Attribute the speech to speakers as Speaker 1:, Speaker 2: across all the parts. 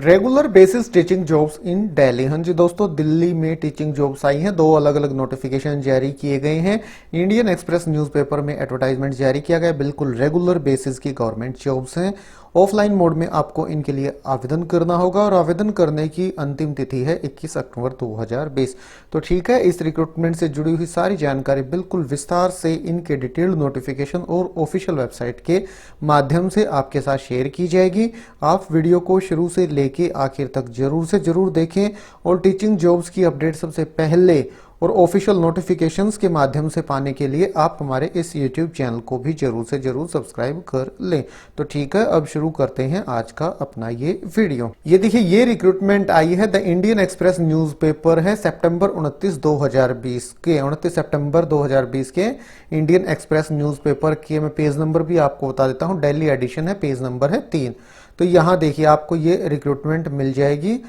Speaker 1: Regular basis teaching jobs in Delhi. हाँ जी दोस्तों, दिल्ली में टीचिंग जॉब्स आई हैं। दो अलग अलग नोटिफिकेशन जारी किए गए हैं। इंडियन एक्सप्रेस न्यूज़पेपर में एडवर्टाइजमेंट जारी किया गया। बिल्कुल रेगुलर बेसिस की गवर्नमेंट जॉब्स हैं। ऑफलाइन मोड में आपको इनके लिए आवेदन करना होगा और आवेदन करने की अंतिम तिथि है 21 अक्टूबर 2020। तो ठीक है, इस रिक्रूटमेंट से जुड़ी हुई सारी जानकारी बिल्कुल विस्तार से इनके डिटेल्ड नोटिफिकेशन और ऑफिशियल वेबसाइट के माध्यम से आपके साथ शेयर की जाएगी। आप वीडियो को शुरू से लेके आखिर तक जरूर से जरूर देखें और टीचिंग जॉब्स की अपडेट सबसे पहले और ऑफिशियल नोटिफिकेशंस के माध्यम से पाने के लिए आप हमारे इस YouTube चैनल को भी जरूर से जरूर सब्सक्राइब कर लें। तो ठीक है, अब शुरू करते हैं आज का अपना ये वीडियो। ये देखिए, ये रिक्रूटमेंट आई है द इंडियन एक्सप्रेस न्यूज़पेपर है सितंबर 29 2020 के 29 सितंबर 2020 के इंडियन एक्सप्रेस न्यूज़पेपर के मैं पेज नंबर भी आपको बता देता हूँ। दिल्ली एडिशन है, पेज नंबर है 3। तो यहाँ देखिए आपको ये रिक्रूटमेंट मिल जाएगी।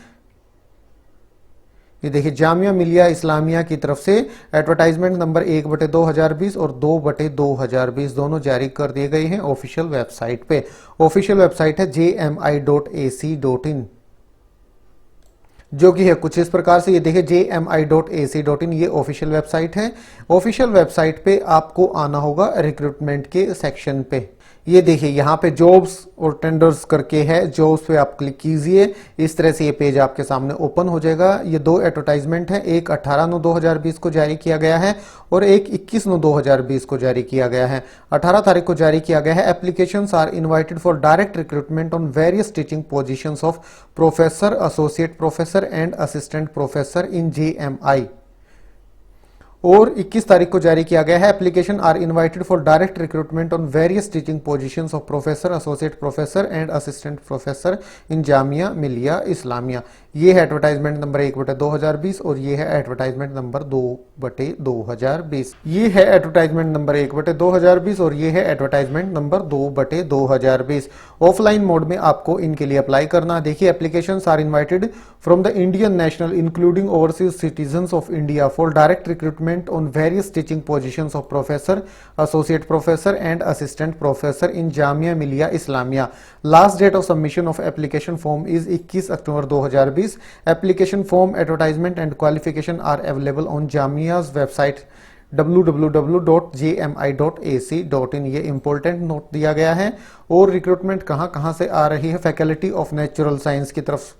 Speaker 1: ये देखिए, जामिया मिलिया इस्लामिया की तरफ से एडवर्टाइजमेंट नंबर 1/2020 और 2/2020 दोनों जारी कर दिए गए हैं ऑफिशियल वेबसाइट पे। ऑफिशियल वेबसाइट है jmi.ac.in, जो कि है कुछ इस प्रकार से। ये देखिए jmi.ac.in, ये ऑफिशियल वेबसाइट है। ऑफिशियल वेबसाइट पे आपको आना होगा रिक्रूटमेंट के सेक्शन पे। ये देखिए यहाँ पे जॉब्स और टेंडर्स करके है, जॉब्स पे आप क्लिक कीजिए। इस तरह से ये पेज आपके सामने ओपन हो जाएगा। ये दो एडवर्टाइजमेंट है, एक 18/9/2020 को जारी किया गया है और एक 21/9/2020 को जारी किया गया है। 18 तारीख को जारी किया गया है। Applications are invited for direct recruitment on various teaching positions of professor, associate professor and assistant professor in JMI। और 21 तारीख को जारी किया गया है। Application are invited for direct recruitment on various teaching positions of professor, associate professor and assistant professor in Jamia Millia Islamia. ये है advertisement number 1/2020 और ये है एडवर्टाइजमेंट नंबर 2/2020। ये है एडवर्टाइजमेंट नंबर 1/2020 और ये है एडवर्टाइजमेंट नंबर 2/2020। ऑफलाइन मोड में आपको इनके लिए अप्लाई करना। देखिए, applications are invited from the Indian national including overseas citizens of India for direct recruitment on various teaching positions of professor, associate professor and assistant professor in Jamia Millia Islamia. Last date of submission of application form is 21 October 2020। Application form, advertisement and qualification are available on Jamia's website www.jmi.ac.in। ये important note दिया गया है। और recruitment कहां कहां से आ रही है? फैकल्टी ऑफ नेचुरल साइंस की तरफ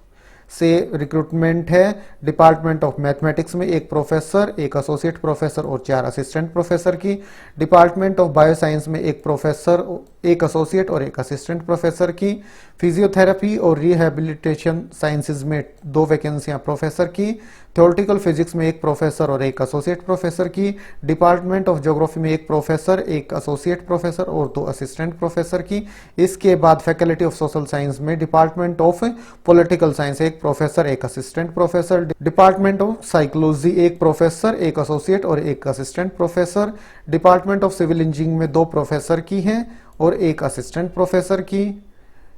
Speaker 1: से रिक्रूटमेंट है। डिपार्टमेंट ऑफ मैथमेटिक्स में एक प्रोफेसर, एक एसोसिएट प्रोफेसर और 4 असिस्टेंट प्रोफेसर की। डिपार्टमेंट ऑफ बायोसाइंस में एक प्रोफेसर, एक एसोसिएट और एक असिस्टेंट प्रोफेसर की। फिजियोथेरेपी और रिहैबिलिटेशन साइंसेज में 2 वैकेंसियां प्रोफेसर की। थ्योरेटिकल फिजिक्स में एक प्रोफेसर और एक एसोसिएट प्रोफेसर की। डिपार्टमेंट ऑफ ज्योग्राफी में एक प्रोफेसर, एक एसोसिएट प्रोफेसर और 2 असिस्टेंट प्रोफेसर की। इसके बाद फैकल्टी ऑफ सोशल साइंस में डिपार्टमेंट ऑफ पॉलिटिकल साइंस एक प्रोफेसर, एक assistant professor. Department of psychology एक प्रोफेसर, एक एसोसिएट और एक assistant professor. Department of civil engineering में 2 प्रोफेसर की हैं और एक असिस्टेंट प्रोफेसर की।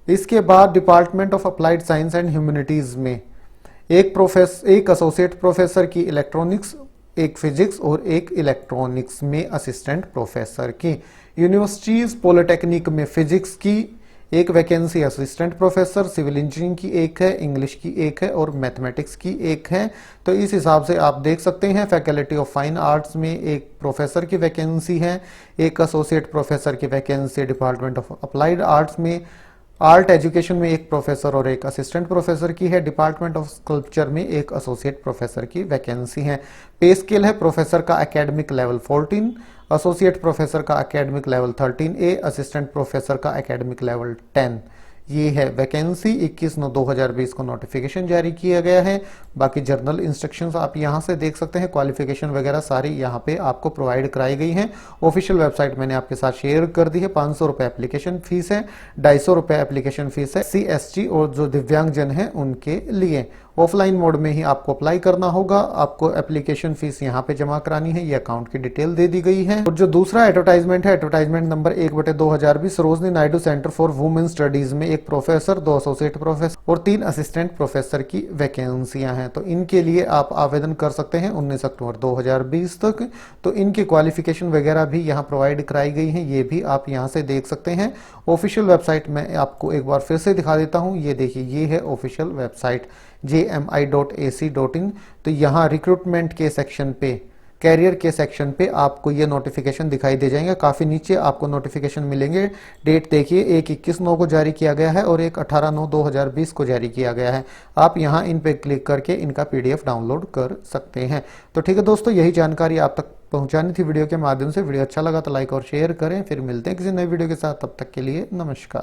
Speaker 1: इसके बाद department of applied science and humanities में एक एसोसिएट प्रोफेसर की इलेक्ट्रॉनिक्स, एक फिजिक्स और एक इलेक्ट्रॉनिक्स में असिस्टेंट प्रोफेसर की। यूनिवर्सिटीज पॉलिटेक्निक में फिजिक्स की एक vacancy, assistant professor, civil engineering की एक है, इंग्लिश की एक है और मैथमेटिक्स की एक है। तो इस हिसाब से आप देख सकते हैं। फैकल्टी ऑफ फाइन आर्ट्स में एक प्रोफेसर की वैकेंसी है, एक एसोसिएट प्रोफेसर की vacancy. Department of applied arts में आर्ट एजुकेशन में एक प्रोफेसर और एक असिस्टेंट प्रोफेसर की है। डिपार्टमेंट ऑफ स्कल्पचर में एक एसोसिएट प्रोफेसर की वैकेंसी है। पे स्केल है, प्रोफेसर का एकेडमिक लेवल 14, एसोसिएट प्रोफेसर का academic level 13A, assistant professor का एकेडमिक लेवल 10। ये है वैकेंसी। 21/9/2020 को नोटिफिकेशन जारी किया गया है। बाकी जर्नल इंस्ट्रक्शंस आप यहां से देख सकते हैं। क्वालिफिकेशन वगैरह सारी यहां पे आपको प्रोवाइड कराई गई हैं। ऑफिशियल वेबसाइट मैंने आपके साथ शेयर कर दी है। 500 रुपए एप्लीकेशन फीस है, 250 रुपए एप्लीकेशन फीस है SC ST और जो दिव्यांगजन है उनके लिए। ऑफलाइन मोड में ही आपको अप्लाई करना होगा। आपको एप्लीकेशन फीस यहाँ पे जमा करानी है, ये अकाउंट की डिटेल दे दी गई है। और जो दूसरा एडवर्टाइजमेंट है, advertisement number 1/2020, Sarojini Naidu centre for women studies में 1 प्रोफेसर, 2 एसोसिएट प्रोफेसर और 3 असिस्टेंट प्रोफेसर की वैकेंसियां हैं। तो इनके लिए आप आवेदन कर सकते हैं 19 अक्टूबर 2020 तक। तो इनकी क्वालिफिकेशन वगैरह भी यहाँ प्रोवाइड कराई गई है, ये भी आप यहाँ से देख सकते हैं। ऑफिशियल वेबसाइट मैं आपको एक बार फिर से दिखा देता हूँ। ये देखिए, ये है ऑफिशियल वेबसाइट jmi.ac.in। तो यहाँ रिक्रूटमेंट के सेक्शन पे, कैरियर के सेक्शन पे आपको ये नोटिफिकेशन दिखाई दे जाएंगे। काफ़ी नीचे आपको नोटिफिकेशन मिलेंगे। डेट देखिए, एक 21/9 को जारी किया गया है और एक 18/9/2020 को जारी किया गया है। आप यहाँ इन पे क्लिक करके इनका PDF डाउनलोड कर सकते हैं। तो ठीक है दोस्तों, यही जानकारी आप तक पहुंचानी थी वीडियो के माध्यम से। वीडियो अच्छा लगा तो लाइक और शेयर करें। फिर मिलते हैं किसी नई वीडियो के साथ, तब तक के लिए नमस्कार।